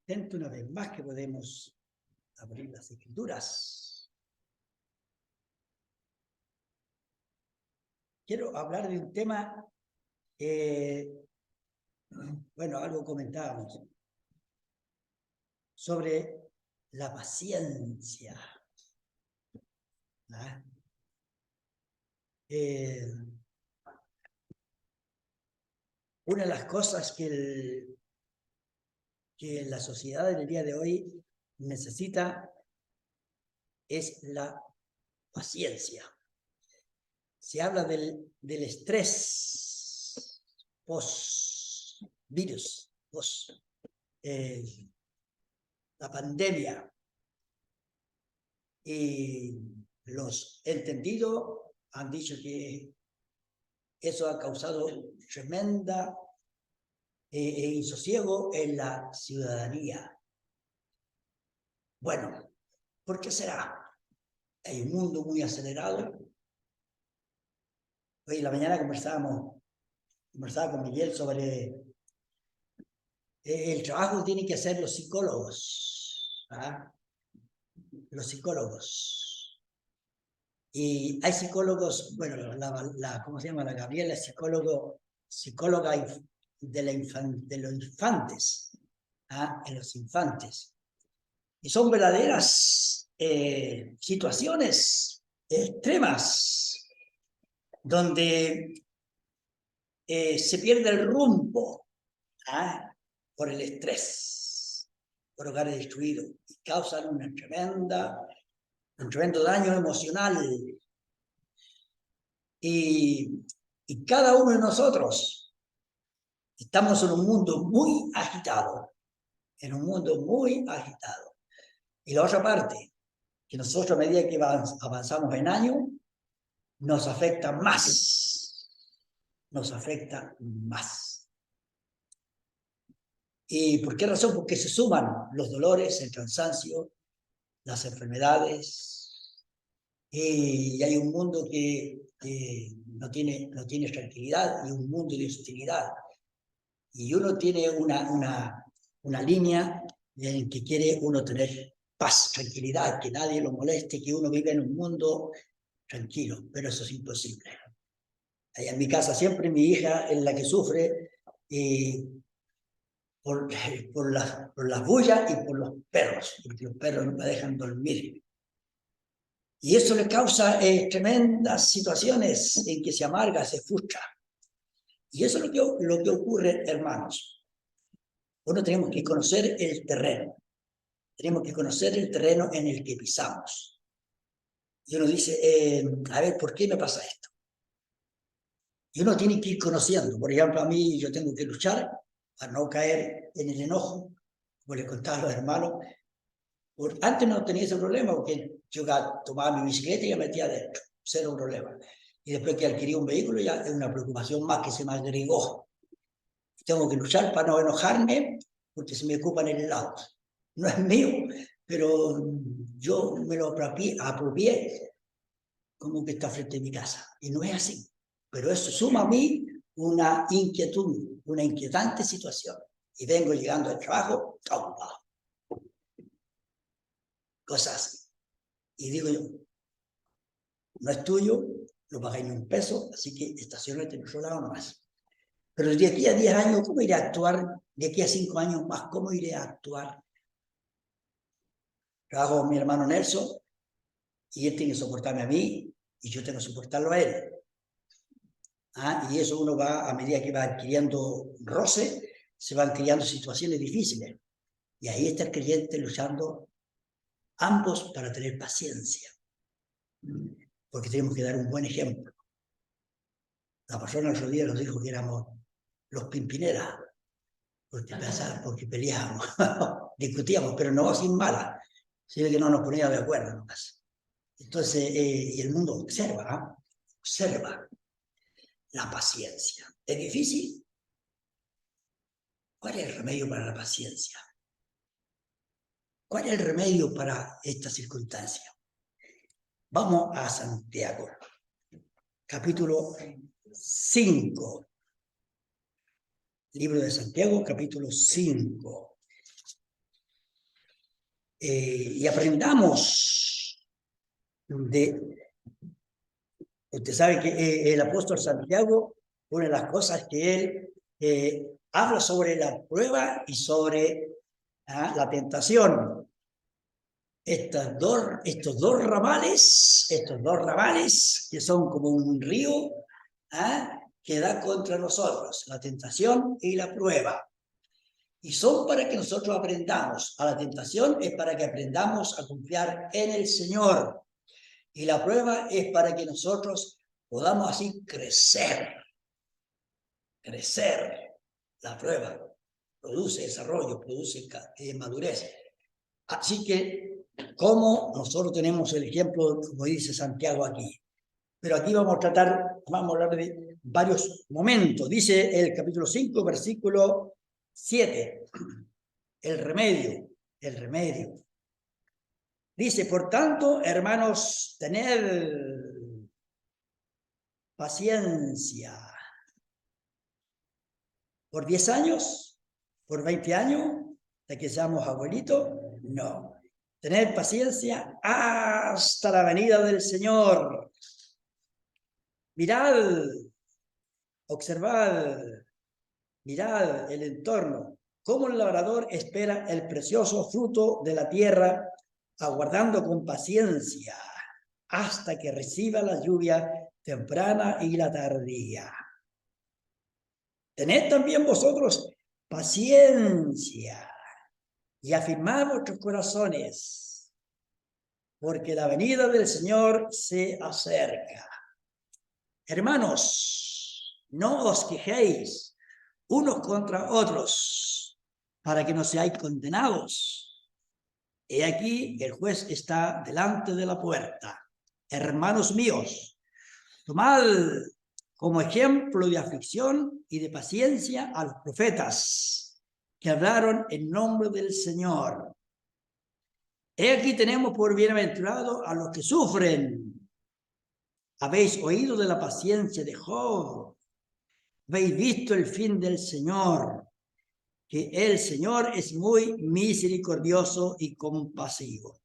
Intento una vez más que podemos abrir las Escrituras. Quiero hablar de un tema, bueno, algo comentábamos, sobre la paciencia. ¿Ah? Una de las cosas que la sociedad del día de hoy necesita es la paciencia. Se habla del estrés post-virus, la pandemia. Y los entendidos han dicho que eso ha causado tremenda insosiego en la ciudadanía. Bueno, ¿por qué será? Hay un mundo muy acelerado. Hoy en la mañana conversaba con Miguel sobre el trabajo que tienen que hacer los psicólogos. ¿Ah? Los psicólogos. Y hay psicólogos, bueno, ¿cómo se llama? La Gabriela es psicóloga de los infantes. ¿Ah? En los infantes. Y son verdaderas situaciones extremas donde se pierde el rumbo, ¿ah? Por el estrés, por hogares destruidos, y causan un tremendo daño emocional. Y cada uno de nosotros estamos en un mundo muy agitado, Y la otra parte, que nosotros a medida que avanzamos en años, nos afecta más. ¿Y por qué razón? Porque se suman los dolores, el cansancio, las enfermedades, y hay un mundo que no tiene tranquilidad, y un mundo de hostilidad. Y uno tiene una línea en que quiere uno tener paz, tranquilidad, que nadie lo moleste, que uno vive en un mundo tranquilo, pero eso es imposible. En mi casa siempre mi hija es la que sufre por las bullas y por los perros, porque los perros no me dejan dormir. Y eso le causa tremendas situaciones en que se amarga, se frustra. Y eso es lo que ocurre, hermanos. Bueno, tenemos que conocer el terreno. Tenemos que conocer el terreno en el que pisamos. Y uno dice, a ver, ¿por qué me pasa esto? Y uno tiene que ir conociendo. Por ejemplo, a mí yo tengo que luchar para no caer en el enojo, como les contaba a los hermanos. Antes no tenía ese problema, porque yo tomaba mi bicicleta y la metía adentro, cero problema. Y después que adquirí un vehículo, ya es una preocupación más que se me agregó. Tengo que luchar para no enojarme, porque se me ocupan el lado. No es mío, pero yo me lo apropié como que está frente a mi casa. Y no es así. Pero eso suma a mí una inquietud, una inquietante situación. Y vengo llegando al trabajo, ¡toma! Cosas así. Y digo yo, no es tuyo, no pagáis ni un peso, así que estacionate en otro lado nomás. Pero de aquí a 10 años, ¿cómo iré a actuar? De aquí a 5 años más, ¿cómo iré a actuar? Trabajo con mi hermano Nelson, y él tiene que soportarme a mí, y yo tengo que soportarlo a él. Y eso uno va, a medida que va adquiriendo roce, se van creando situaciones difíciles. Y ahí está el creyente luchando ambos para tener paciencia. Porque tenemos que dar un buen ejemplo. La persona el otro día nos dijo que éramos los Pimpineras, porque peleábamos, discutíamos, pero no sin mala, sino que no nos poníamos de acuerdo nomás. Entonces, y el mundo observa la paciencia. ¿Es difícil? ¿Cuál es el remedio para la paciencia? ¿Cuál es el remedio para esta circunstancia? Vamos a Santiago, capítulo 5. Libro de Santiago, capítulo 5. y aprendamos de... Usted sabe que el apóstol Santiago, una de las cosas que él habla sobre la prueba y sobre la tentación. Estos dos ramales que son como un río que da contra nosotros, la tentación y la prueba. Y son para que nosotros aprendamos. A la tentación es para que aprendamos a confiar en el Señor. Y la prueba es para que nosotros podamos así crecer. Crecer. La prueba produce desarrollo, produce madurez. Así que, como nosotros tenemos el ejemplo, como dice Santiago aquí. Pero aquí vamos a hablar de varios momentos. Dice el capítulo 5, versículo 7. El remedio. Dice, por tanto, hermanos, tened paciencia. ¿Por 10 años? ¿Por 20 años? ¿De que seamos abuelitos? No. Tened paciencia hasta la venida del Señor. Mirad, observad, mirad el entorno. Cómo el labrador espera el precioso fruto de la tierra, aguardando con paciencia hasta que reciba la lluvia temprana y la tardía. Tened también vosotros paciencia y afirmad vuestros corazones, porque la venida del Señor se acerca. Hermanos, no os quejéis unos contra otros, para que no seáis condenados. He aquí, el juez está delante de la puerta. Hermanos míos, tomad como ejemplo de aflicción y de paciencia a los profetas que hablaron en nombre del Señor. He aquí tenemos por bienaventurado a los que sufren. Habéis oído de la paciencia de Job. Habéis visto el fin del Señor, que el Señor es muy misericordioso y compasivo.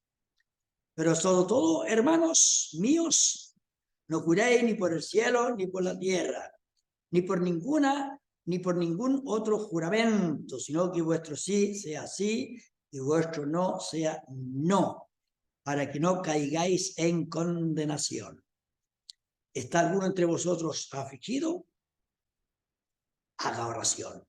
Pero sobre todo, hermanos míos, no juréis ni por el cielo, ni por la tierra, ni por ningún otro juramento, sino que vuestro sí sea sí y vuestro no sea no, para que no caigáis en condenación. ¿Está alguno entre vosotros afligido? Haga oración.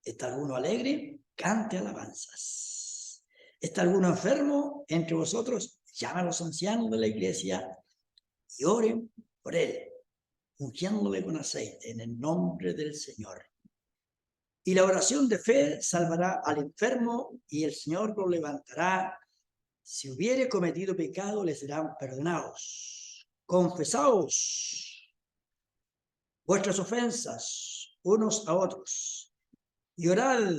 ¿Está alguno alegre? Cante alabanzas. ¿Está alguno enfermo entre vosotros? Llama a los ancianos de la iglesia y oren por él, ungiéndole con aceite en el nombre del Señor. Y la oración de fe salvará al enfermo y el Señor lo levantará. Si hubiere cometido pecado, le serán perdonados. Confesaos vuestras ofensas unos a otros y orad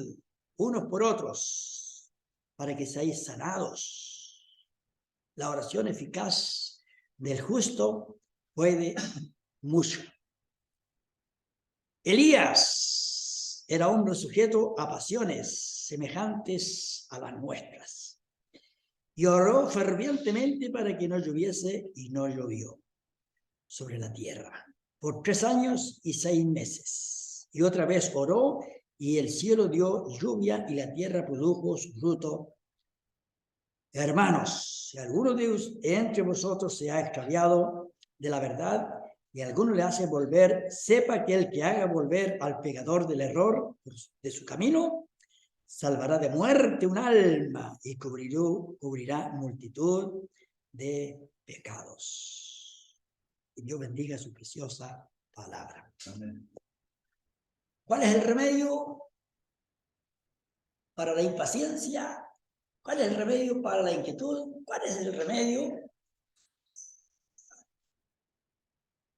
unos por otros para que seáis sanados. La oración eficaz del justo puede mucho. Elías era hombre sujeto a pasiones semejantes a las nuestras y oró fervientemente para que no lloviese y no llovió sobre la tierra por 3 años y 6 meses. Y otra vez oró y el cielo dio lluvia y la tierra produjo su fruto. Hermanos, si alguno de entre vosotros se ha extraviado de la verdad y alguno le hace volver, sepa que el que haga volver al pecador del error de su camino, salvará de muerte un alma y cubrirá multitud de pecados. Que Dios bendiga su preciosa palabra. Amén. ¿Cuál es el remedio para la impaciencia? ¿Cuál es el remedio para la inquietud? ¿Cuál es el remedio?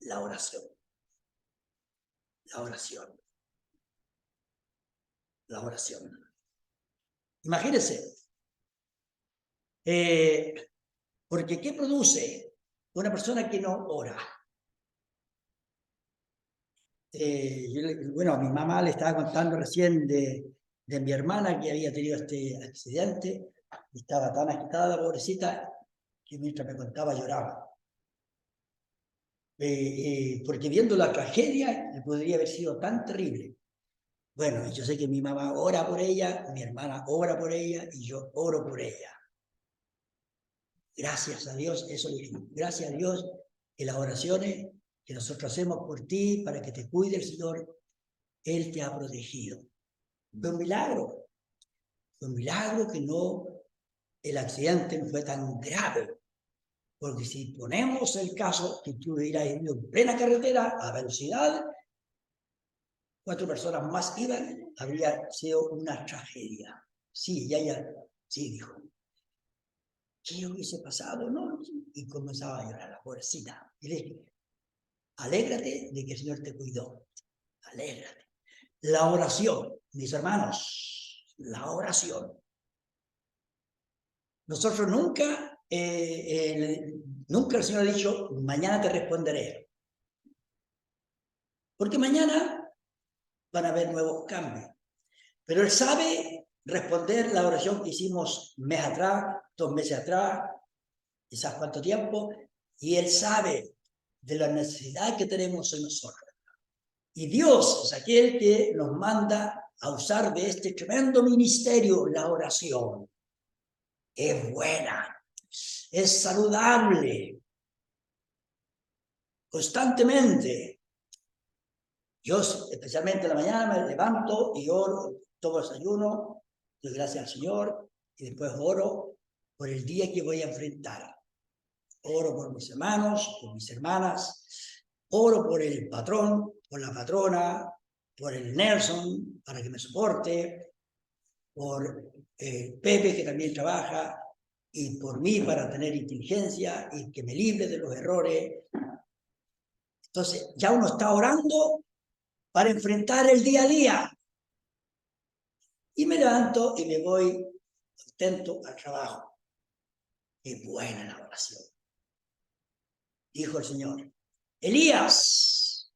La oración. La oración. La oración. Imagínense. Porque ¿qué produce una persona que no ora? Bueno, a mi mamá le estaba contando recién de mi hermana que había tenido este accidente Y estaba tan agitada la pobrecita que mientras me contaba lloraba. Porque viendo la tragedia podría haber sido tan terrible. Bueno, yo sé que mi mamá ora por ella, mi hermana ora por ella y yo oro por ella. Gracias a Dios, eso le digo. Gracias a Dios que las oraciones que nosotros hacemos por ti para que te cuide el Señor, Él te ha protegido. Fue un milagro. Fue un milagro que no, el accidente no fue tan grave. Porque si ponemos el caso que tú hubieras ido en plena carretera a velocidad, 4 personas más iban, habría sido una tragedia. Sí, sí, dijo. ¿Qué hubiese pasado? No, y comenzaba a llorar la pobrecita. Y le dije, alégrate de que el Señor te cuidó. Alégrate. La oración, mis hermanos, la oración. Nosotros nunca el Señor ha dicho, mañana te responderé. Porque mañana van a haber nuevos cambios. Pero Él sabe responder la oración que hicimos un mes atrás, 2 meses atrás, quizás cuánto tiempo, y Él sabe de la necesidad que tenemos en nosotros. Y Dios es aquel que nos manda a usar de este tremendo ministerio, la oración. Es buena, es saludable, constantemente. Yo, especialmente en la mañana, me levanto y oro, tomo desayuno, doy gracias al Señor y después oro por el día que voy a enfrentar. Oro por mis hermanos, por mis hermanas, oro por el patrón, por la patrona, por el Nelson, para que me soporte, por Pepe, que también trabaja, y por mí para tener inteligencia y que me libre de los errores. Entonces, ya uno está orando para enfrentar el día a día. Y me levanto y me voy contento al trabajo. Qué buena la oración. Dijo el Señor, Elías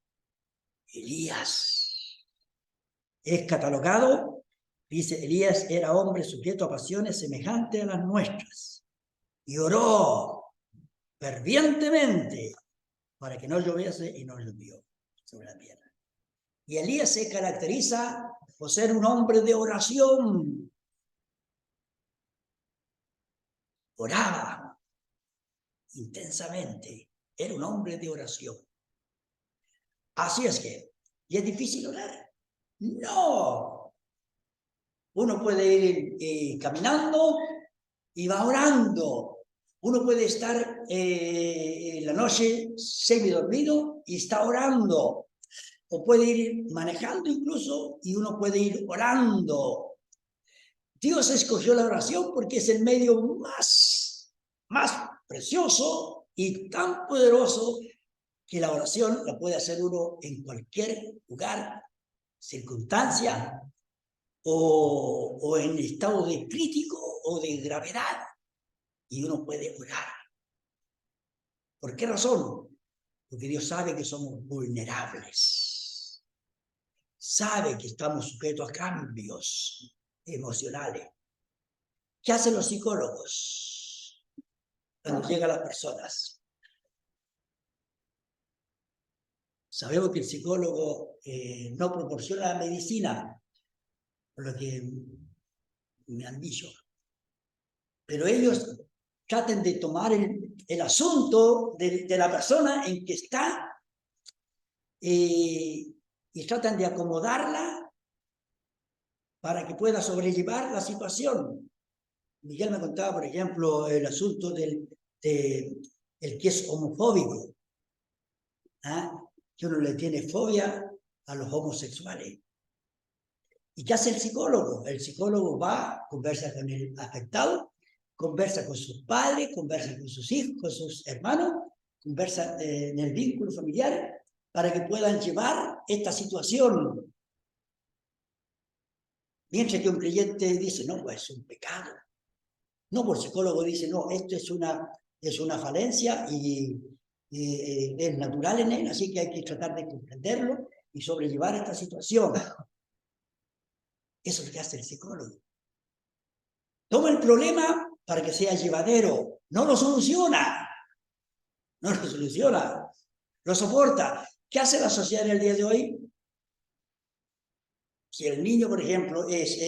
es catalogado, dice, Elías era hombre sujeto a pasiones semejantes a las nuestras y oró fervientemente para que no lloviese y no llovió sobre la tierra. Y Elías se caracteriza por ser un hombre de oración. Oraba intensamente. Era un hombre de oración. Así es que, ¿y es difícil orar? No. Uno puede ir caminando y va orando. Uno puede estar en la noche semidormido y está orando. O puede ir manejando incluso y uno puede ir orando. Dios escogió la oración porque es el medio más precioso y tan poderoso que la oración la puede hacer uno en cualquier lugar, circunstancia o en estado de crítico o de gravedad. Y uno puede orar. ¿Por qué razón? Porque Dios sabe que somos vulnerables. Sabe que estamos sujetos a cambios emocionales. ¿Qué hacen los psicólogos cuando llegan las personas? Sabemos que el psicólogo no proporciona medicina, por lo que me han dicho. Pero ellos tratan de tomar el asunto de la persona en que está y tratan de acomodarla para que pueda sobrellevar la situación. Miguel me contaba, por ejemplo, el asunto el que es homofóbico, que uno le tiene fobia a los homosexuales. ¿Y qué hace el psicólogo? El psicólogo va, conversa con el afectado, conversa con sus padres, conversa con sus hijos, con sus hermanos, conversa en el vínculo familiar para que puedan llevar esta situación. Mientras que un creyente dice, no, pues es un pecado. No, por psicólogo dice, no, esto es una falencia y es natural en él, así que hay que tratar de comprenderlo y sobrellevar esta situación. Eso es lo que hace el psicólogo. Toma el problema para que sea llevadero. No lo soluciona. No lo soluciona. Lo soporta. ¿Qué hace la sociedad en el día de hoy? Si el niño, por ejemplo, es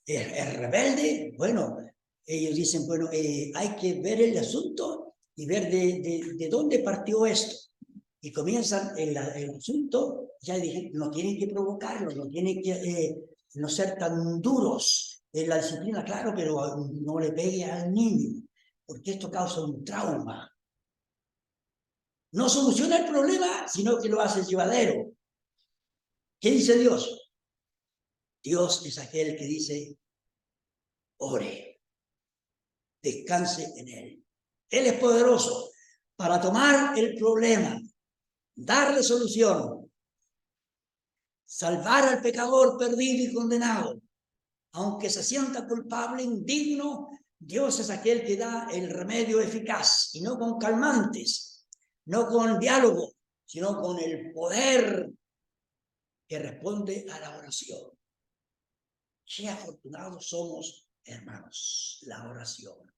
rebelde, bueno, ellos dicen, bueno, hay que ver el asunto y ver de dónde partió esto. Y comienzan el asunto, ya dije, no tienen que provocarlo, no tienen que no ser tan duros en la disciplina, claro, pero no le pegue al niño, porque esto causa un trauma. No soluciona el problema, sino que lo hace llevadero. ¿Qué dice Dios? Dios es aquel que dice, ore, descanse en Él. Él es poderoso para tomar el problema, darle solución, salvar al pecador perdido y condenado. Aunque se sienta culpable, indigno, Dios es aquel que da el remedio eficaz, y no con calmantes, no con diálogo, sino con el poder que responde a la oración. Qué afortunados somos, hermanos, la oración.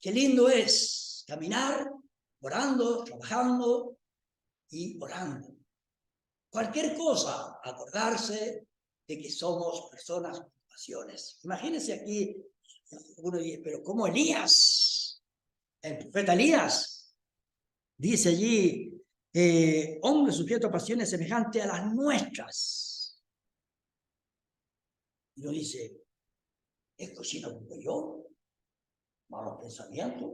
Qué lindo es caminar orando, trabajando y orando. Cualquier cosa, acordarse de que somos personas con pasiones. Imagínense aquí, uno dice, pero ¿cómo Elías? El profeta Elías dice allí, hombre sujeto a pasiones semejantes a las nuestras. Y uno dice, ¿es cochino como yo? ¿Malos pensamientos?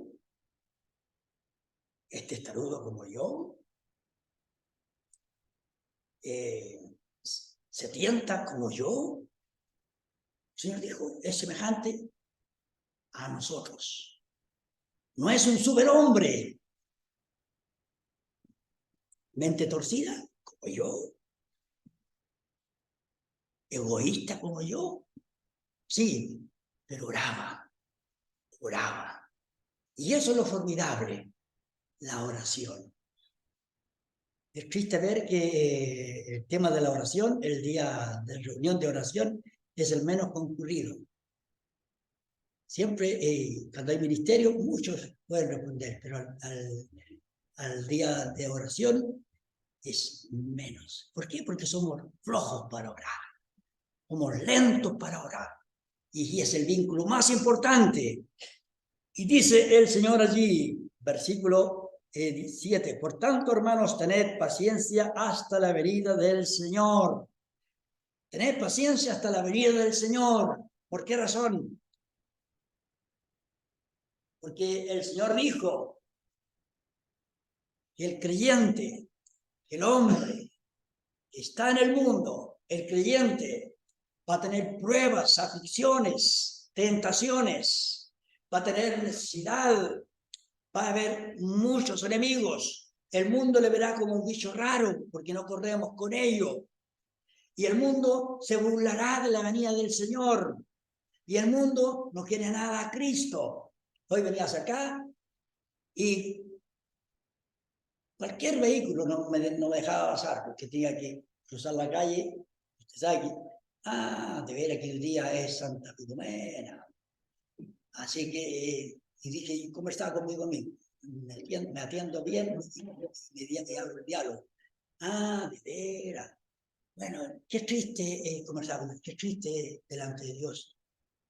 ¿Es testarudo como yo? ¿Se tienta como yo? El Señor dijo, es semejante a nosotros. No es un superhombre, mente torcida como yo, egoísta como yo. Sí, pero oraba, oraba. Y eso es lo formidable, la oración. Es triste ver que el tema de la oración, el día de reunión de oración, es el menos concurrido. Siempre, cuando hay ministerio, muchos pueden responder, pero al día de oración es menos. ¿Por qué? Porque somos flojos para orar, somos lentos para orar. Y es el vínculo más importante. Y dice el Señor allí, versículo 7, por tanto, hermanos, tened paciencia hasta la venida del Señor. Tened paciencia hasta la venida del Señor. ¿Por qué razón? Porque el Señor dijo que el creyente, el hombre que está en el mundo, el creyente, va a tener pruebas, aflicciones, tentaciones, va a tener necesidad, va a haber muchos enemigos. El mundo le verá como un bicho raro porque no corremos con ello. Y el mundo se burlará de la venida del Señor. Y el mundo no quiere nada a Cristo. Hoy venías acá y cualquier vehículo no me dejaba pasar porque tenía que cruzar la calle. Usted sabe que, de veras que el día es Santa Filomena. Así que, y dije, ¿cómo está conmigo a mí? Me atiendo bien y abro el diálogo. De veras. Bueno, qué triste conversar, qué triste delante de Dios.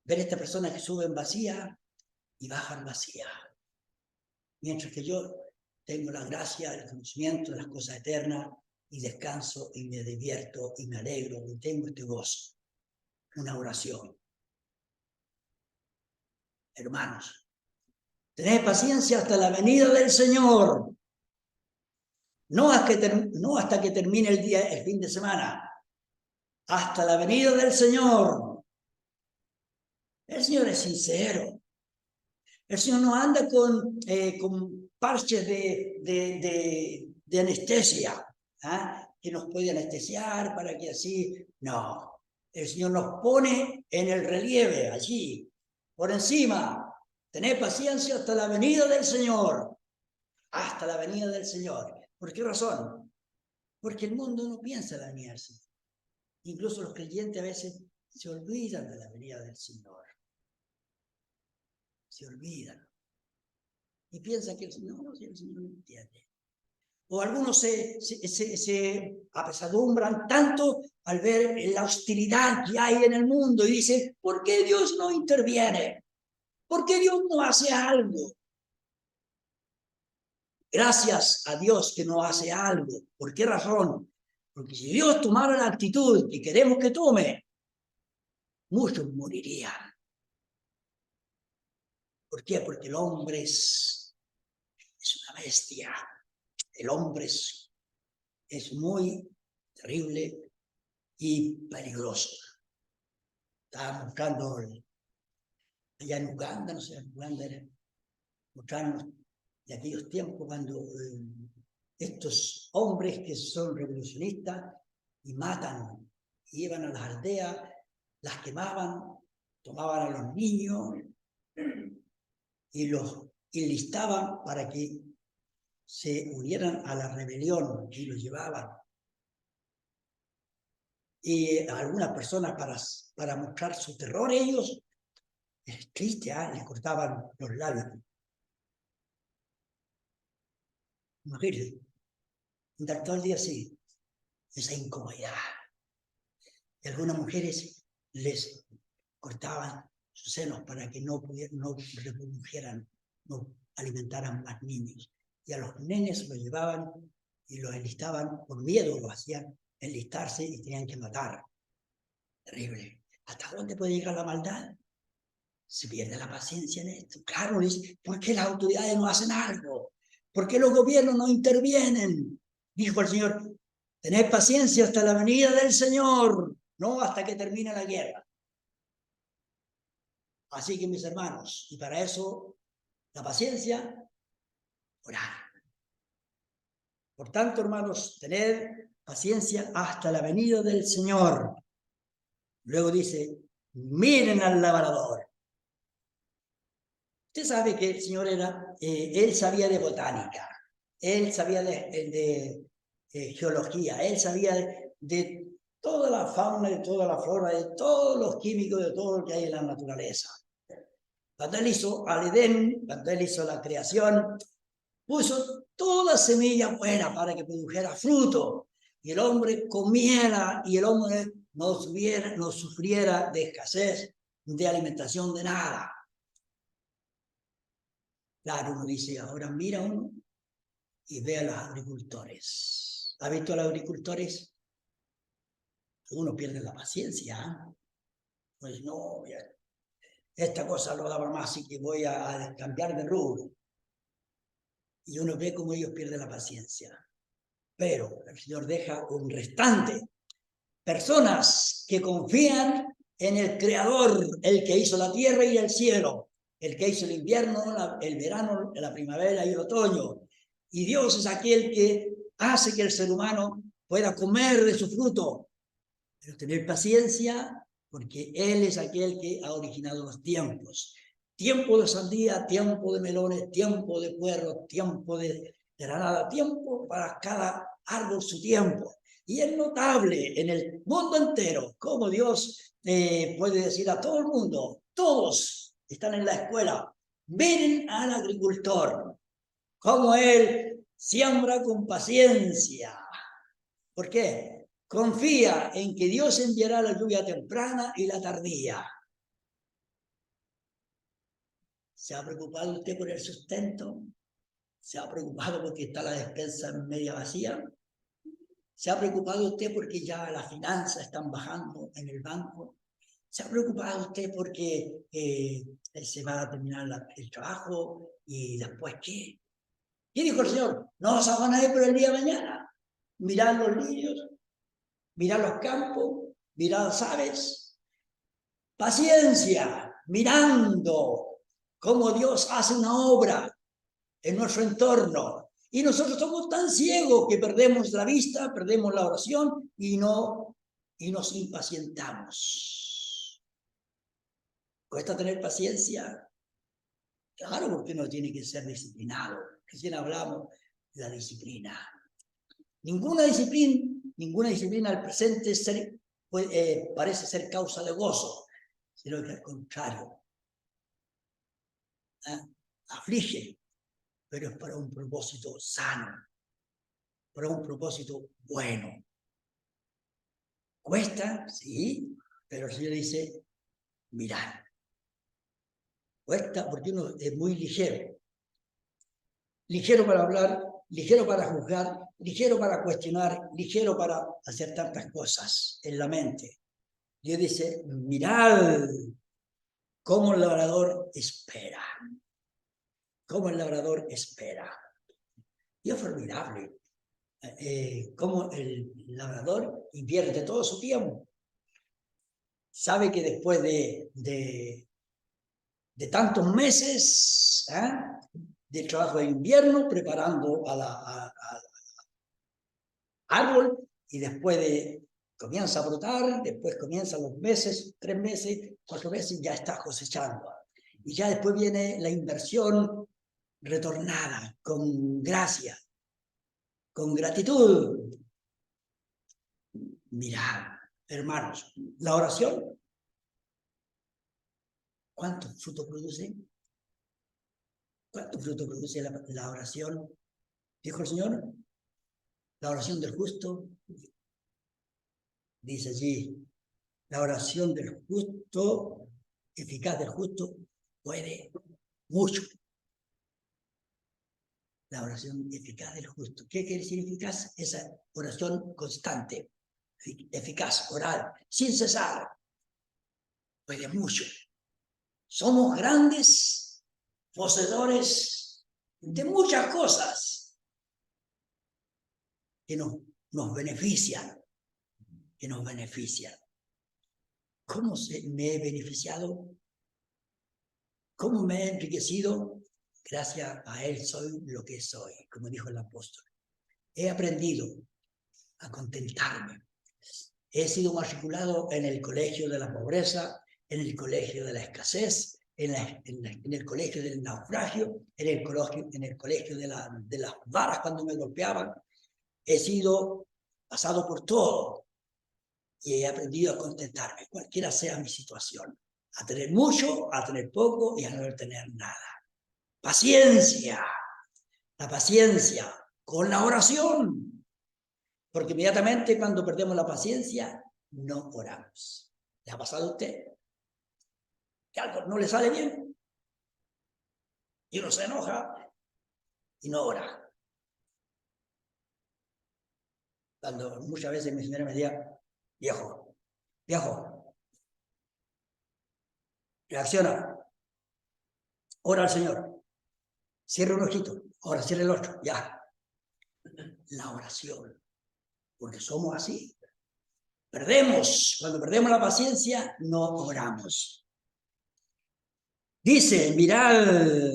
Ver a esta persona que suben vacía y bajan vacía. Mientras que yo tengo la gracia, el conocimiento de las cosas eternas y descanso y me divierto y me alegro y tengo este gozo. Una oración. Hermanos, tened paciencia hasta la venida del Señor. No hasta que termine el fin de semana. Hasta la venida del Señor. El Señor es sincero. El Señor no anda con parches de anestesia, que nos puede anestesiar para que así. No, el Señor nos pone en el relieve allí, por encima. Tened paciencia hasta la venida del Señor. Hasta la venida del Señor. ¿Por qué razón? Porque el mundo no piensa en la venida del Señor. Incluso los creyentes a veces se olvidan de la venida del Señor. Se olvidan. Y piensan que el Señor no entiende. O algunos se apesadumbran tanto al ver la hostilidad que hay en el mundo y dicen, ¿por qué Dios no interviene? ¿Por qué Dios no hace algo? Gracias a Dios que no hace algo. ¿Por qué razón? Porque si Dios tomara la actitud que queremos que tome, muchos morirían. ¿Por qué? Porque el hombre es una bestia. El hombre es muy terrible y peligroso. Estaba buscando allá en Uganda, no sé, en Uganda era, mostraron de aquellos tiempos cuando estos hombres que son revolucionistas y matan, y iban a las aldeas, las quemaban, tomaban a los niños y los enlistaban para que se unieran a la rebelión y los llevaban. Y a algunas personas para mostrar su terror, ellos, es triste, les cortaban los labios. Imagínense, andar todo el día así, esa incomodidad. Y algunas mujeres les cortaban sus senos para que no reprodujeran, no alimentaran más niños. Y a los nenes los llevaban y los enlistaban por miedo, lo hacían enlistarse y tenían que matar. Terrible. ¿Hasta dónde puede llegar la maldad? Se pierde la paciencia en esto. Claro, ¿por qué las autoridades no hacen algo? ¿Por qué los gobiernos no intervienen? Dijo el Señor, tened paciencia hasta la venida del Señor, no hasta que termine la guerra. Así que mis hermanos, y para eso la paciencia, orar. Por tanto, hermanos, tened paciencia hasta la venida del Señor. Luego dice, miren al labrador. Usted sabe que el Señor él sabía de botánica, él sabía de geología, él sabía de toda la fauna, de toda la flora, de todos los químicos, de todo lo que hay en la naturaleza. Cuando él hizo al Edén, cuando él hizo la creación, puso toda semilla buena para que produjera fruto y el hombre comiera y el hombre no sufriera de escasez de alimentación de nada. Claro, uno dice, ahora mira uno y ve a los agricultores. ¿Ha visto a los agricultores? Uno pierde la paciencia. ¿Eh? Pues no, esta cosa lo daba más, así que voy a cambiar de rubro. Y uno ve cómo ellos pierden la paciencia. Pero el Señor deja un restante. Personas que confían en el Creador, el que hizo la tierra y el cielo, el que hizo el invierno, el verano, la primavera y el otoño. Y Dios es aquel que hace que el ser humano pueda comer de su fruto. Pero tener paciencia, porque Él es aquel que ha originado los tiempos. Tiempo de sandía, tiempo de melones, tiempo de puerros, tiempo de granada, tiempo para cada árbol su tiempo. Y es notable en el mundo entero cómo Dios puede decir a todo el mundo, todos están en la escuela, miren al agricultor, cómo él siembra con paciencia. ¿Por qué? Confía en que Dios enviará la lluvia temprana y la tardía. ¿Se ha preocupado usted por el sustento? ¿Se ha preocupado porque está la despensa media vacía? ¿Se ha preocupado usted porque ya las finanzas están bajando en el banco? ¿Se ha preocupado usted porque se va a terminar el trabajo y después qué? ¿Qué dijo el Señor? No os afanéis por el día de mañana. Mirad los lirios, mirad los campos, mirad las aves. Paciencia, mirando cómo Dios hace una obra en nuestro entorno. Y nosotros somos tan ciegos que perdemos la vista, perdemos la oración y nos impacientamos. ¿Cuesta tener paciencia? Claro, porque uno tiene que ser disciplinado. Recién hablamos de la disciplina. Ninguna disciplina al presente es ser parece ser causa de gozo, sino que al contrario, aflige, pero es para un propósito sano, para un propósito bueno. Cuesta, sí, pero el Señor dice, mirad. Cuesta porque uno es muy ligero. Ligero para hablar, ligero para juzgar, ligero para cuestionar, ligero para hacer tantas cosas en la mente. Dios dice, mirad cómo el labrador espera. Cómo el labrador espera. Y es formidable cómo el labrador invierte todo su tiempo. Sabe que después de tantos meses de trabajo de invierno, preparando al árbol, y después comienza a brotar, después comienzan los meses, 3 meses, 4 meses, ya está cosechando. Y ya después viene la inversión retornada, con gracia, con gratitud. Mirad, hermanos, la oración, ¿cuánto fruto produce? ¿Cuánto fruto produce la oración? Dijo el Señor, la oración del justo, dice allí, la oración del justo, eficaz del justo, puede mucho. La oración eficaz del justo. ¿Qué quiere decir eficaz? Esa oración constante, eficaz, oral, sin cesar. Puede mucho. Somos grandes poseedores de muchas cosas que nos benefician, que nos benefician. ¿Cómo me he beneficiado? ¿Cómo me he enriquecido? Gracias a Él soy lo que soy, como dijo el apóstol. He aprendido a contentarme. He sido matriculado en el colegio de la pobreza, en el colegio de la escasez, en el colegio del naufragio, en el colegio de las varas cuando me golpeaban. He sido pasado por todo y he aprendido a contentarme, cualquiera sea mi situación. A tener mucho, a tener poco y a no tener nada. Paciencia, la paciencia con la oración. Porque inmediatamente cuando perdemos la paciencia, no oramos. ¿Le ha pasado a usted? Que algo no le sale bien. Y uno se enoja y no ora. Cuando muchas veces mi señora me decía, viejo, reacciona, ora al Señor. Cierra un ojito, ahora cierra el otro, ya. La oración, porque somos así. Cuando perdemos la paciencia, no oramos. Dice, mirad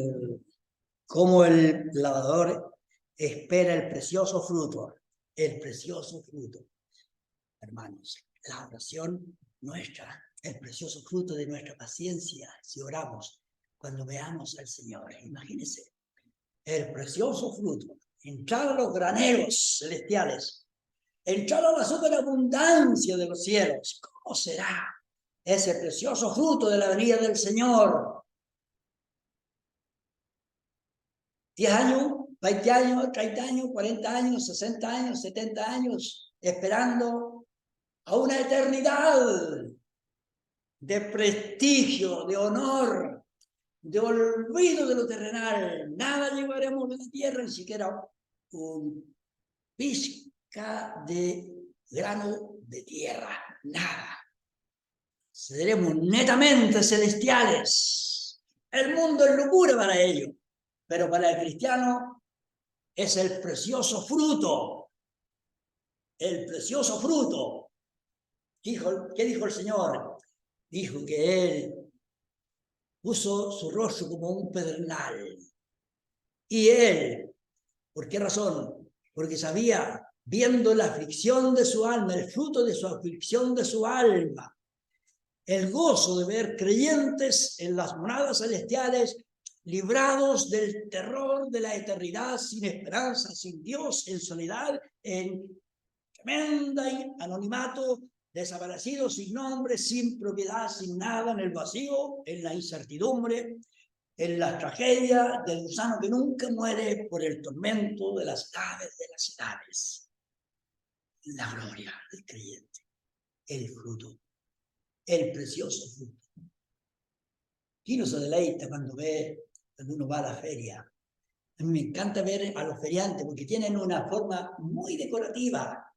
cómo el labrador espera el precioso fruto, hermanos, la oración nuestra, el precioso fruto de nuestra paciencia, si oramos, cuando veamos al Señor. Imagínense, el precioso fruto, entrar a los graneros celestiales, entrar a la superabundancia de los cielos. ¿Cómo será ese precioso fruto de la venida del Señor? 10 años, 20 años, 30 años, 40 años, 60 años, 70 años, esperando a una eternidad de prestigio, de honor, de olvido de lo terrenal. Nada llevaremos de la tierra, ni siquiera un pizca de grano de tierra, nada. Seremos netamente celestiales. El mundo es locura para ellos, pero para el cristiano es el precioso fruto. El precioso fruto. ¿Qué dijo el Señor? Dijo que Él puso su rostro como un pedernal. Y Él, ¿por qué razón? Porque sabía, viendo la aflicción de su alma, el fruto de su aflicción de su alma, el gozo de ver creyentes en las moradas celestiales, librados del terror de la eternidad, sin esperanza, sin Dios, en soledad, en tremenda anonimato, desaparecido, sin nombre, sin propiedad, sin nada, en el vacío, en la incertidumbre, en la tragedia del gusano que nunca muere por el tormento de las aves de las edades. La gloria del creyente, el fruto, el precioso fruto. ¿Quién no se deleita cuando uno va a la feria? A mí me encanta ver a los feriantes porque tienen una forma muy decorativa.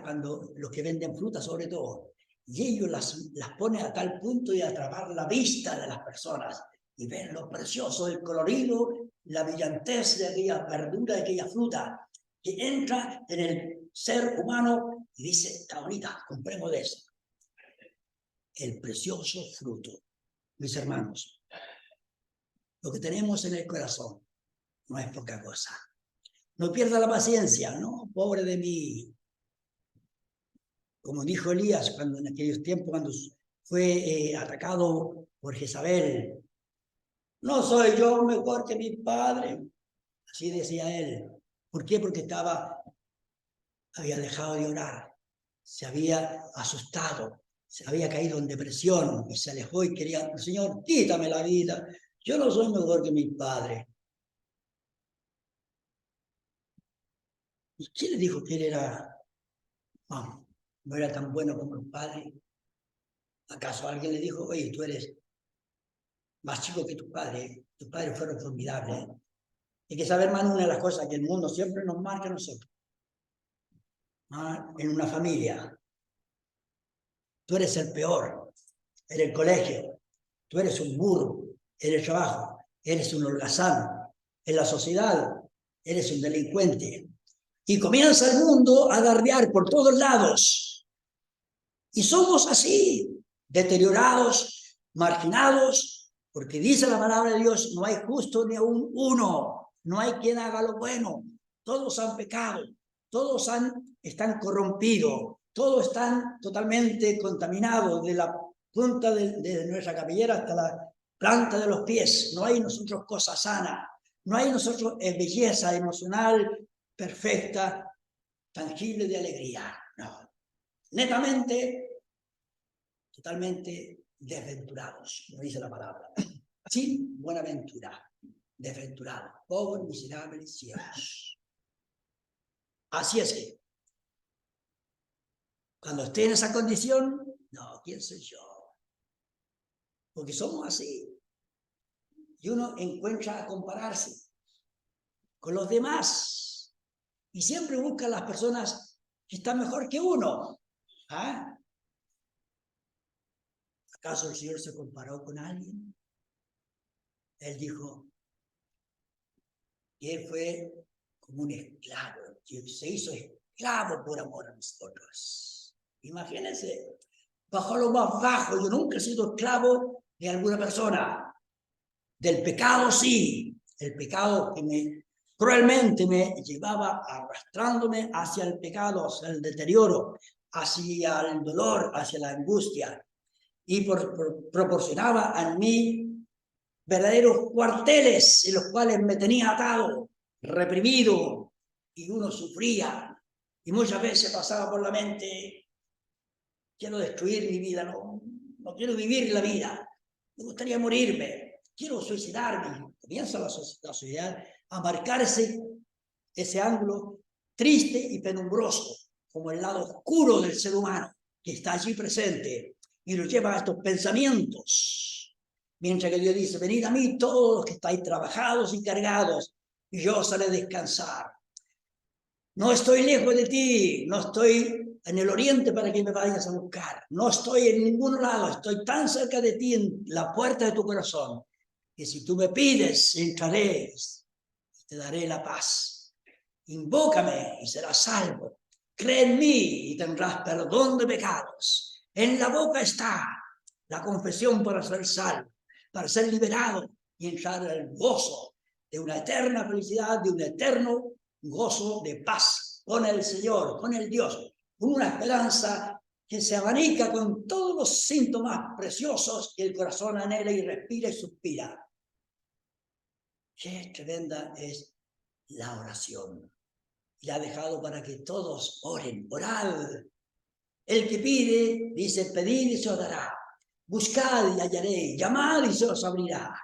Cuando los que venden fruta sobre todo, y ellos las ponen a tal punto de atrapar la vista de las personas y ven lo precioso, el colorido, la brillantez de aquella verdura, de aquella fruta, que entra en el ser humano y dice, está bonita, compremos de eso. El precioso fruto. Mis hermanos, lo que tenemos en el corazón no es poca cosa. No pierda la paciencia, ¿no? Pobre de mí. Como dijo Elías cuando en aquellos tiempos, cuando fue atacado por Jezabel. No soy yo mejor que mi padre. Así decía él. ¿Por qué? Porque había dejado de orar. Se había asustado. Se había caído en depresión y se alejó y quería, Señor, quítame la vida. Yo no soy mejor que mi padre. ¿Y quién le dijo que él no era tan bueno como el padre? ¿Acaso alguien le dijo, oye, tú eres más chico que tus padres fueron formidables? Hay que saber, hermano, una de las cosas que el mundo siempre nos marca a nosotros. En una familia, tú eres el peor, en el colegio, tú eres un burro, en el trabajo, eres un holgazán, en la sociedad, eres un delincuente. Y comienza el mundo a alardear por todos lados. Y somos así, deteriorados, marginados, porque dice la palabra de Dios, no hay justo ni aún uno, no hay quien haga lo bueno, todos han pecado, todos están corrompidos, todos están totalmente contaminados, de la punta de nuestra cabellera hasta la planta de los pies, no hay en nosotros cosa sana, no hay en nosotros belleza emocional perfecta, tangible de alegría, no. Netamente, totalmente desventurados, como dice la palabra. Sin buena ventura, desventurados, pobres, miserables, ciegos. Así es que, cuando esté en esa condición, no, ¿quién soy yo? Porque somos así. Y uno encuentra a compararse con los demás. Y siempre busca a las personas que están mejor que uno. ¿Acaso el Señor se comparó con alguien? Él dijo que él fue como un esclavo, que se hizo esclavo por amor a nosotros. Imagínense, bajo lo más bajo, yo nunca he sido esclavo de alguna persona. Del pecado sí, el pecado que cruelmente me llevaba arrastrándome hacia el pecado, hacia el deterioro, hacia el dolor, hacia la angustia. Y proporcionaba a mí verdaderos cuarteles en los cuales me tenía atado, reprimido, y uno sufría. Y muchas veces pasaba por la mente, quiero destruir mi vida, no quiero vivir la vida, me gustaría morirme, quiero suicidarme. Comienza la sociedad a marcarse ese ángulo triste y penumbroso, como el lado oscuro del ser humano, que está allí presente, y lo lleva a estos pensamientos. Mientras que Dios dice, venid a mí todos los que estáis trabajados y cargados, y yo os haré descansar. No estoy lejos de ti, no estoy en el oriente para que me vayas a buscar. No estoy en ningún lado, estoy tan cerca de ti en la puerta de tu corazón, que si tú me pides, entraré y te daré la paz. Invócame y serás salvo. Cree en mí y tendrás perdón de pecados. En la boca está la confesión para ser salvo, para ser liberado y entrar al gozo de una eterna felicidad, de un eterno gozo de paz con el Señor, con el Dios, con una esperanza que se abanica con todos los síntomas preciosos que el corazón anhela y respira y suspira. Qué tremenda es la oración. Y la ha dejado para que todos oren, orad El que pide, dice, pedid y se os dará. Buscad y hallaréis, llamad y se os abrirá.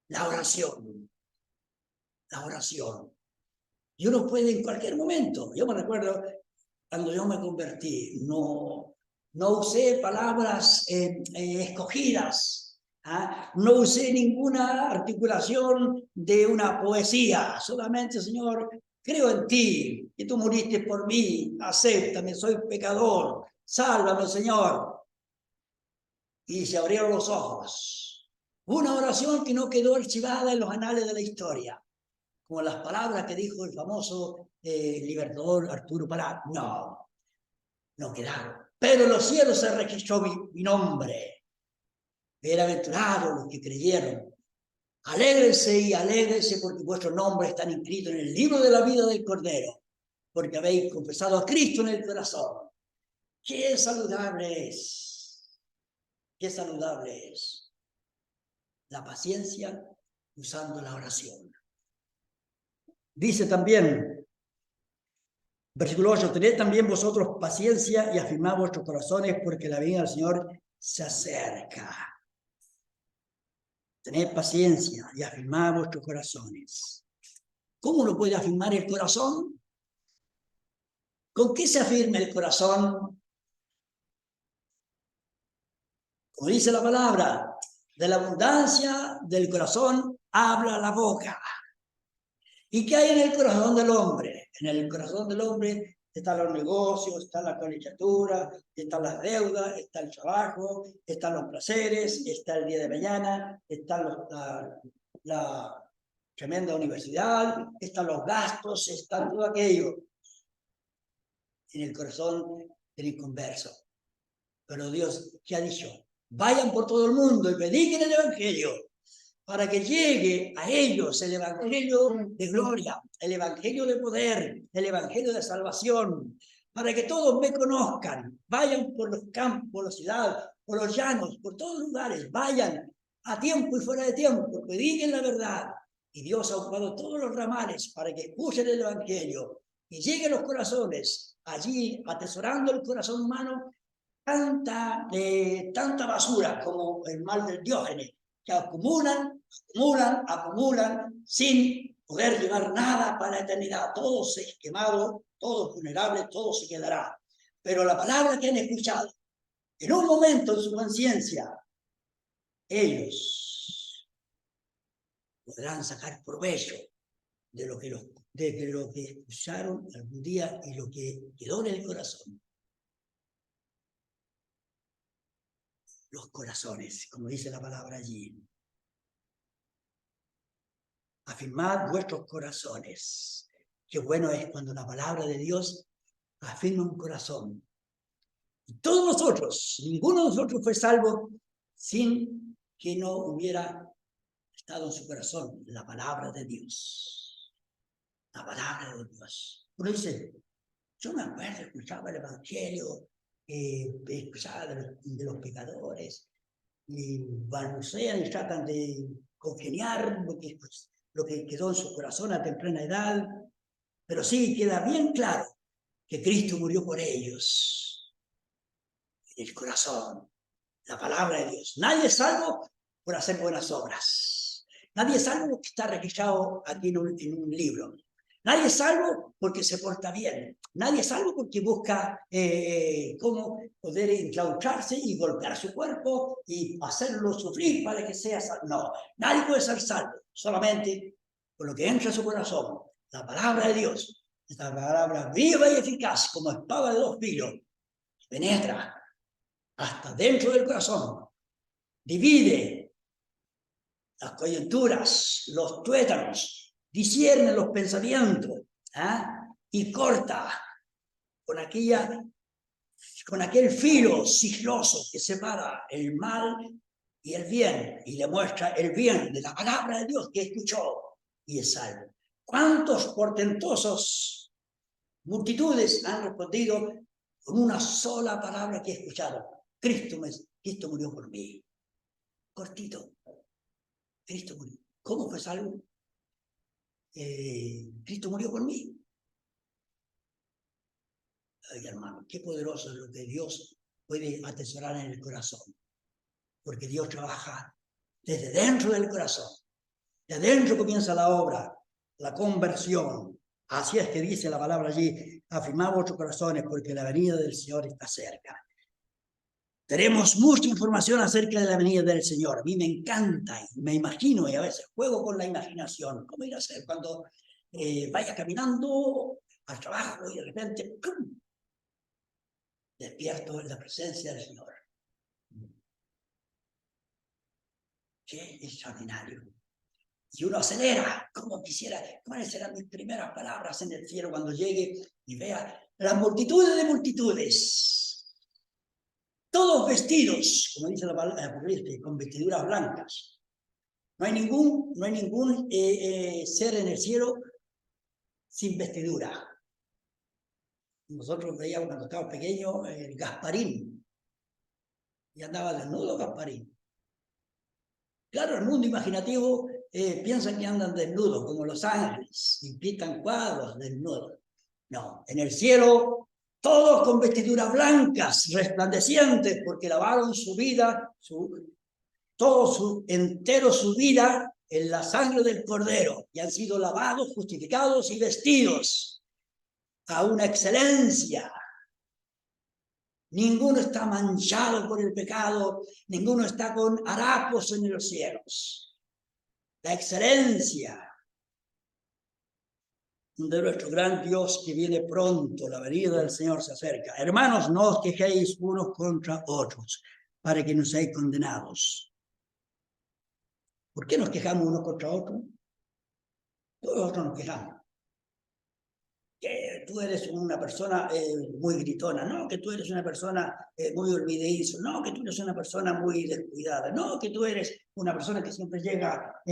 La oración. La oración. Y uno puede en cualquier momento. Yo me recuerdo cuando yo me convertí, no usé palabras escogidas, no usé ninguna articulación de una poesía, solamente, Señor, creo en ti, que tú moriste por mí, acéptame, soy pecador, sálvame, Señor. Y se abrieron los ojos. Una oración que no quedó archivada en los anales de la historia, como las palabras que dijo el famoso libertador Arturo Prat. No quedaron. Pero en los cielos se registró mi nombre. Bienaventurados los que creyeron. Alégrense y alégrense porque vuestros nombres están inscritos en el libro de la vida del Cordero, porque habéis confesado a Cristo en el corazón. ¡Qué saludable es! ¡Qué saludable es! La paciencia usando la oración. Dice también, versículo 8, tened también vosotros paciencia y afirmad vuestros corazones porque la venida del Señor se acerca. Tened paciencia y afirmad vuestros corazones. ¿Cómo lo puede afirmar el corazón? ¿Con qué se afirma el corazón? Como dice la palabra, de la abundancia del corazón habla la boca. ¿Y qué hay en el corazón del hombre? En el corazón del hombre están los negocios, está la colegiatura, están las deudas, está el trabajo, están los placeres, está el día de mañana, está la tremenda universidad, están los gastos, está todo aquello en el corazón del inconverso. Pero Dios, ¿qué ha dicho? Vayan por todo el mundo y prediquen el Evangelio para que llegue a ellos el Evangelio de gloria, el Evangelio de poder, el Evangelio de salvación, para que todos me conozcan. Vayan por los campos, por la ciudad, por los llanos, por todos los lugares. Vayan a tiempo y fuera de tiempo, prediquen la verdad. Y Dios ha ocupado todos los ramales para que escuchen el Evangelio y lleguen a los corazones. Allí, atesorando el corazón humano, tanta basura como el mal del Diógenes, que acumulan sin poder llevar nada para la eternidad. Todo se es quemado, todo es vulnerable, todo se quedará. Pero la palabra que han escuchado, en un momento en su conciencia, ellos podrán sacar provecho de lo que escucharon algún día y lo que quedó en el corazón. Los corazones, como dice la palabra allí. Afirmad vuestros corazones. Qué bueno es cuando la palabra de Dios afirma un corazón. Y todos nosotros, ninguno de nosotros fue salvo sin que no hubiera estado en su corazón la palabra de Dios. La palabra de Dios. Uno dice, yo me acuerdo, escuchaba el Evangelio, escuchaba de los pecadores, y balbucean y tratan de congeniar lo que quedó en su corazón a temprana edad, pero sí queda bien claro que Cristo murió por ellos, en el corazón, la palabra de Dios. Nadie es salvo por hacer buenas obras. Nadie es salvo porque está registrado aquí en un libro. Nadie es salvo porque se porta bien. Nadie es salvo porque busca cómo poder enclaustrarse y golpear su cuerpo y hacerlo sufrir para que sea salvo. No, nadie puede ser salvo solamente por lo que entra en su corazón. La palabra de Dios, esta palabra viva y eficaz como espada de dos filos, penetra hasta dentro del corazón, divide las coyunturas, los tuétanos, discierne los pensamientos, y corta con aquel filo sigiloso que separa el mal y el bien, y le muestra el bien de la palabra de Dios que escuchó y es salvo. ¿Cuántos portentosos multitudes han respondido con una sola palabra que escucharon? Cristo murió por mí. Cortito. Cristo murió. ¿Cómo fue salvo? Cristo murió por mí. Ay, hermano, qué poderoso es lo que Dios puede atesorar en el corazón. Porque Dios trabaja desde dentro del corazón. De adentro comienza la obra, la conversión. Así es que dice la palabra allí, afirmad vuestros corazones porque la venida del Señor está cerca. Tenemos mucha información acerca de la venida del Señor. A mí me encanta y me imagino y a veces juego con la imaginación. ¿Cómo ir a hacer cuando vaya caminando al trabajo y de repente ¡pum!, despierto en la presencia del Señor? Qué extraordinario. Y uno acelera, como quisiera, ¿cuáles serán mis primeras palabras en el cielo cuando llegue y vea las multitudes de multitudes? Todos vestidos, como dice la Apocalipsis, con vestiduras blancas. No hay ningún ser en el cielo sin vestidura. Nosotros veíamos cuando estábamos pequeños el Gasparín, y andaba desnudo Gasparín. Claro, el mundo imaginativo piensan que andan desnudos, como los ángeles, y pintan cuadros desnudos. No, en el cielo, todos con vestiduras blancas, resplandecientes, porque lavaron su vida, entero su vida en la sangre del Cordero, y han sido lavados, justificados y vestidos a una excelencia. Ninguno está manchado por el pecado, ninguno está con harapos en los cielos. La excelencia de nuestro gran Dios que viene pronto, la venida del Señor se acerca. Hermanos, no os quejéis unos contra otros, para que no seáis condenados. ¿Por qué nos quejamos unos contra otros? Todos nosotros nos quejamos. Que tú eres una persona muy gritona, no, que tú eres una persona muy olvidadiza, no, que tú eres una persona muy descuidada, no, que tú eres una persona que siempre llega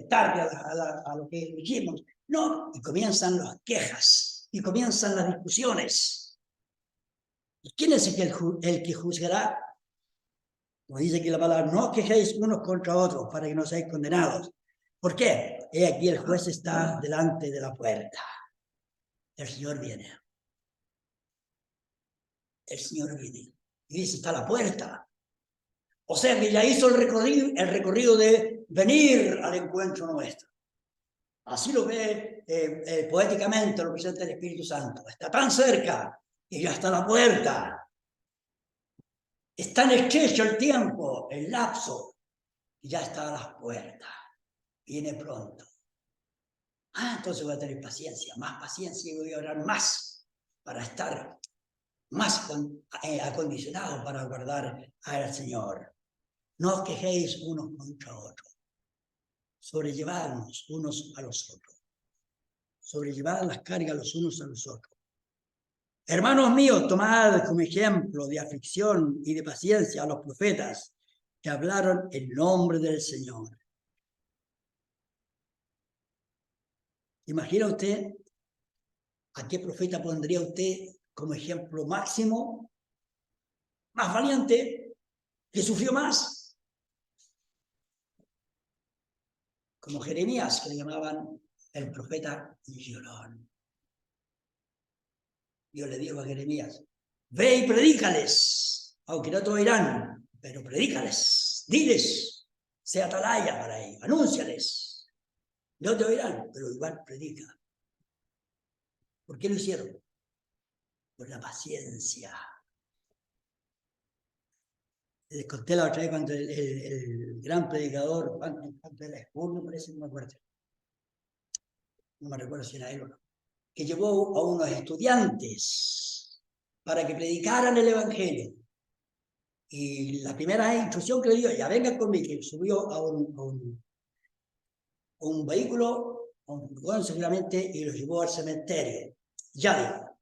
tarde a lo que dijimos, no, y comienzan las quejas, y comienzan las discusiones. ¿Y quién es el que juzgará? Como dice aquí la palabra, no quejéis unos contra otros para que no seáis condenados. ¿Por qué? He aquí el juez está delante de la puerta. El Señor viene. El Señor viene. Y dice, está a la puerta. O sea que ya hizo el recorrido de venir al encuentro nuestro. Así lo ve poéticamente, lo presenta el Espíritu Santo. Está tan cerca y ya está a la puerta. Es tan estrecho el tiempo, el lapso, y ya está a las puertas. Viene pronto. Entonces voy a tener paciencia, más paciencia, y voy a orar más para estar más acondicionado para guardar al Señor. No os quejéis unos contra otros. Sobrellevarnos unos a los otros. Sobrellevar las cargas los unos a los otros. Hermanos míos, tomad como ejemplo de aflicción y de paciencia a los profetas que hablaron en nombre del Señor. ¿Imagina usted a qué profeta pondría usted como ejemplo máximo, más valiente, que sufrió más? Como Jeremías, que le llamaban el profeta llorón. Dios le dijo a Jeremías, ve y predícales, aunque no te oirán, pero predícales, diles, sea atalaya para ellos, anúnciales. No te oirán, pero igual predica. ¿Por qué lo hicieron? Por la paciencia. Les conté la otra vez cuando el gran predicador, cuando era Spurgeon, parece, no me acuerdo. No me recuerdo si era él o no. Que llevó a unos estudiantes para que predicaran el Evangelio. Y la primera instrucción que le dio, ya vengan conmigo, que subió a un vehículo, a un furgón seguramente, y lo llevó al cementerio. Ya dijo,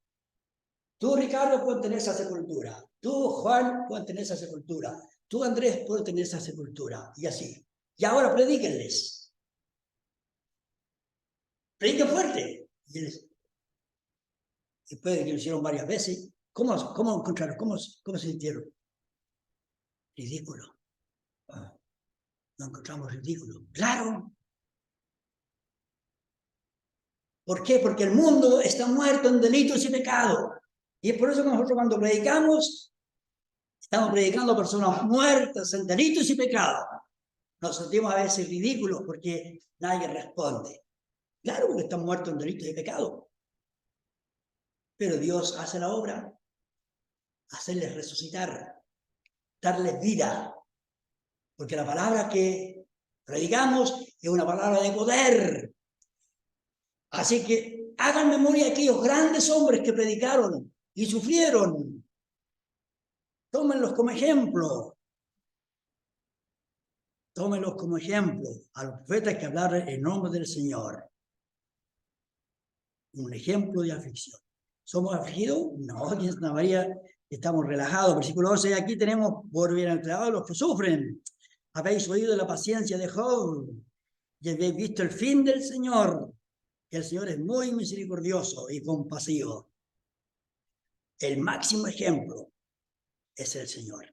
tú Ricardo ponte en esa sepultura, tú Juan ponte en esa sepultura, tú Andrés ponte en esa sepultura, y así. Y ahora predíquenles. Prediquen fuerte. Y después de que lo hicieron varias veces, ¿cómo encontraron? ¿Cómo se sintieron? Ridículo. Lo encontramos ridículo. Claro. ¿Por qué? Porque el mundo está muerto en delitos y pecados. Y es por eso que nosotros cuando predicamos, estamos predicando a personas muertas en delitos y pecados. Nos sentimos a veces ridículos porque nadie responde. Claro, porque están muertos en delitos y pecados. Pero Dios hace la obra, hacerles resucitar, darles vida. Porque la palabra que predicamos es una palabra de poder. Así que hagan memoria de aquellos grandes hombres que predicaron y sufrieron. Tómenlos como ejemplo. Tómenlos como ejemplo a los profetas que hablaron en nombre del Señor. Un ejemplo de aflicción. ¿Somos afligidos? No, aquí en Santa María estamos relajados. Versículo 11, aquí tenemos por bienaventurados los que sufren. Habéis oído la paciencia de Job y habéis visto el fin del Señor, que el Señor es muy misericordioso y compasivo. El máximo ejemplo es el Señor.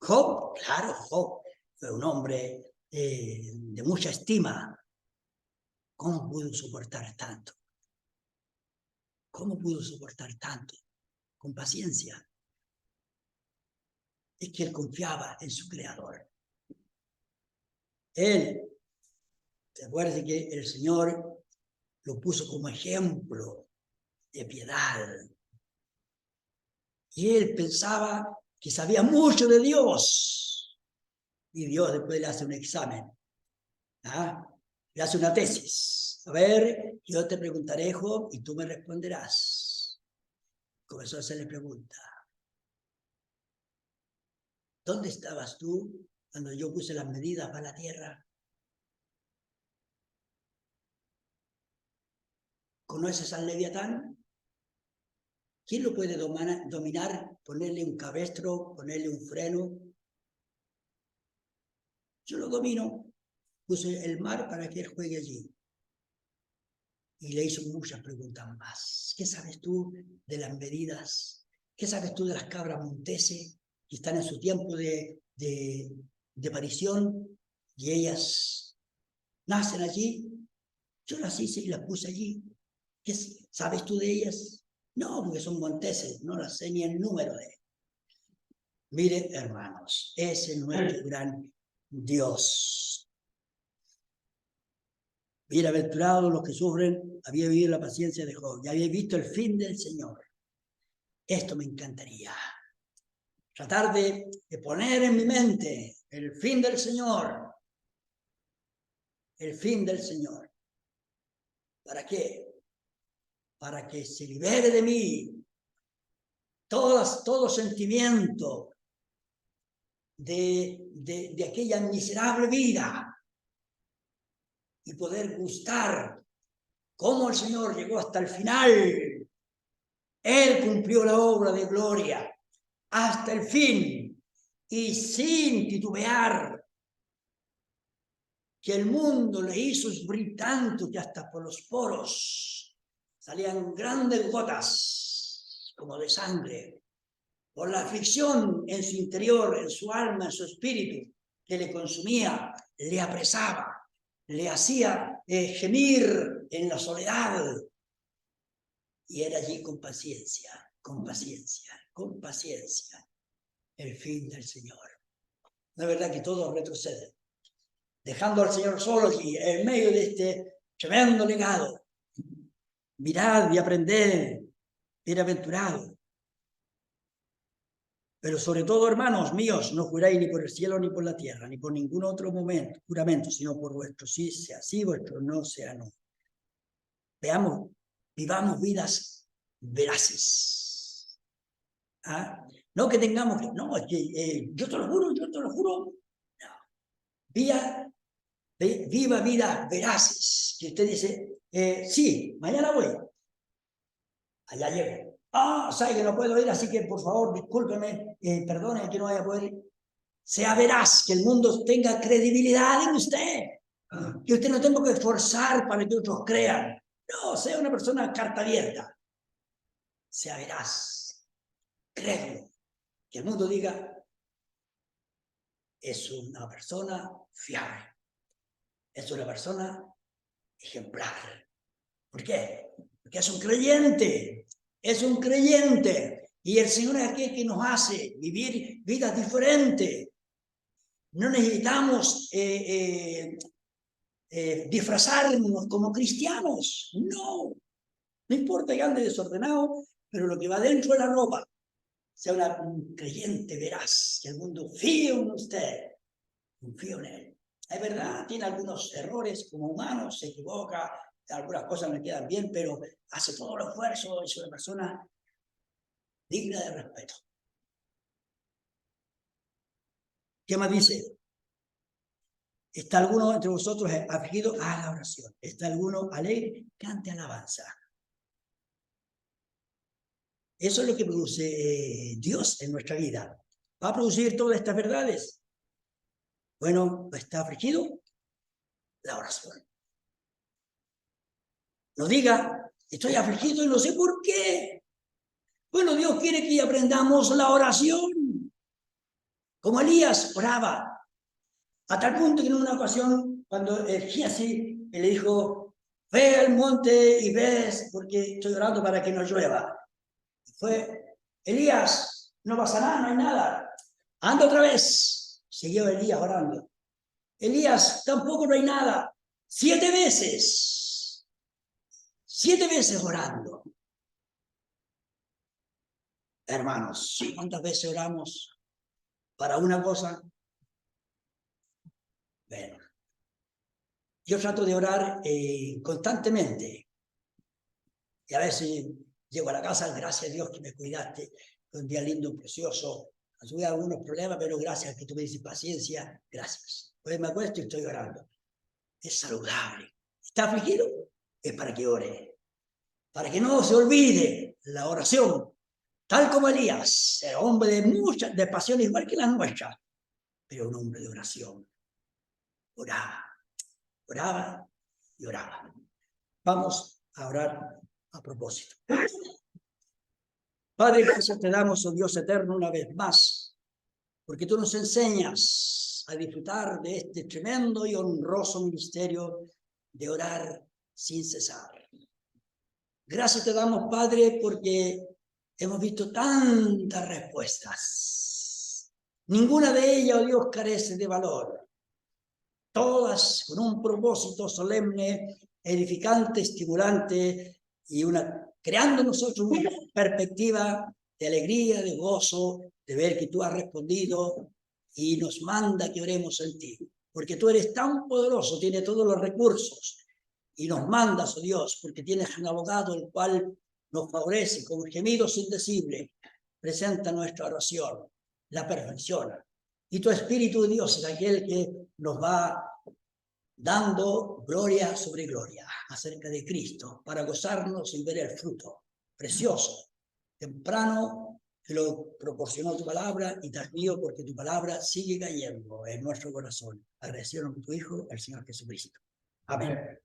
Job, claro, Job fue un hombre de mucha estima. ¿Cómo pudo soportar tanto? ¿Cómo pudo soportar tanto? Con paciencia. Es que él confiaba en su Creador. Él, ¿te acuerdas que el Señor lo puso como ejemplo de piedad? Y él pensaba que sabía mucho de Dios. Y Dios después le hace un examen. ¿Ah? Le hace una tesis. A ver, yo te preguntaré, Job, y tú me responderás. Como eso se le pregunta. ¿Dónde estabas tú cuando yo puse las medidas para la tierra? ¿Conoces al Leviatán? ¿Quién lo puede dominar? Ponerle un cabestro, ponerle un freno. Yo lo domino. Puse el mar para que él juegue allí. Y le hizo muchas preguntas más. ¿Qué sabes tú de las medidas? ¿Qué sabes tú de las cabras monteses que están en su tiempo de parición y ellas nacen allí? Yo las hice y las puse allí. ¿Qué sabes tú de ellas? No, porque son monteses, no las sé ni el número de ellas. Mire, hermanos, ese es nuestro gran Dios. Bienaventurados los que sufren, había vivido la paciencia de Job, y había visto el fin del Señor. Esto me encantaría. Tratar de poner en mi mente el fin del Señor. El fin del Señor. ¿Para qué? Para que se libere de mí todo sentimiento de aquella miserable vida y poder gustar cómo el Señor llegó hasta el final. Él cumplió la obra de gloria hasta el fin y sin titubear, que el mundo le hizo sufrir tanto que hasta por los poros salían grandes gotas como de sangre, por la aflicción en su interior, en su alma, en su espíritu, que le consumía, le apresaba, le hacía gemir en la soledad. Y era allí con paciencia, con paciencia, con paciencia, el fin del Señor. No es verdad que todos retroceden, dejando al Señor solo aquí, en medio de este tremendo legado. Mirad y aprended, bienaventurado. Pero sobre todo, hermanos míos, no juráis ni por el cielo, ni por la tierra, ni por ningún otro juramento, sino por vuestro sí sea sí, vuestro no sea no. Veamos, vivamos vidas veraces. ¿Ah? No que tengamos que, no, es que yo te lo juro, no. Viva vidas veraces. Que usted dice, sí, mañana voy. Allá llego. Sabe que no puedo ir, así que por favor, discúlpeme, perdone que no vaya a poder ir. Sea veraz, que el mundo tenga credibilidad en usted. Que usted no tenga que forzar para que otros crean. No, sea una persona carta abierta. Sea veraz. Créelo. Que el mundo diga, es una persona fiable. Es una persona ejemplar. ¿Por qué? Porque es un creyente. es un creyente. Y el Señor es aquel que nos hace vivir vidas diferentes. No necesitamos disfrazarnos como cristianos. No. No importa que ande desordenado, pero lo que va dentro de la ropa sea un creyente veraz, que el mundo confíe en usted, confío en él. Es verdad, tiene algunos errores como humano, se equivoca, algunas cosas me quedan bien, pero hace todo el esfuerzo, es una persona digna de respeto. ¿Qué más dice? ¿Está alguno entre vosotros afligido? Haga la oración. ¿Está alguno alegre? Cante alabanza. Eso es lo que produce Dios en nuestra vida. ¿Va a producir todas estas verdades? Bueno, ¿está afligido? La oración. No diga, estoy afligido y no sé por qué. Bueno, Dios quiere que aprendamos la oración. Como Elías oraba, a tal punto que en una ocasión, cuando Giesi le dijo, ve al monte y ves, porque estoy orando para que no llueva. Fue, Elías, no pasa nada, no hay nada. Anda otra vez. Siguió Elías orando. Elías, tampoco no hay nada. 7 veces. 7 veces orando. Hermanos, ¿cuántas veces oramos para una cosa? Bueno, yo trato de orar constantemente. Y a veces llego a la casa, gracias a Dios que me cuidaste, fue un día lindo, precioso. Tuve algunos problemas, pero gracias que tú me dices paciencia, gracias. Pues me acuesto y estoy orando. Es saludable. ¿Está afligido? Es para que ore. Para que no se olvide la oración. Tal como Elías, era hombre de pasión igual que la nuestra, pero un hombre de oración. Oraba, oraba y oraba. Vamos a orar a propósito. Padre, gracias te damos, oh Dios eterno, una vez más, porque tú nos enseñas a disfrutar de este tremendo y honroso ministerio de orar sin cesar. Gracias te damos, Padre, porque hemos visto tantas respuestas. Ninguna de ellas, oh Dios, carece de valor. Todas con un propósito solemne, edificante, estimulante y creando en nosotros una perspectiva de alegría, de gozo, de ver que tú has respondido y nos manda que oremos en ti. Porque tú eres tan poderoso, tienes todos los recursos y nos mandas, oh Dios, porque tienes un abogado el cual nos favorece con gemidos indecibles, presenta nuestra oración, la perfecciona. Y tu Espíritu de Dios es aquel que nos va dando gloria sobre gloria acerca de Cristo, para gozarnos y ver el fruto precioso, temprano, que lo proporcionó tu palabra, y te mío porque tu palabra sigue cayendo en nuestro corazón. Agradecido en tu Hijo, el Señor Jesucristo. Amén.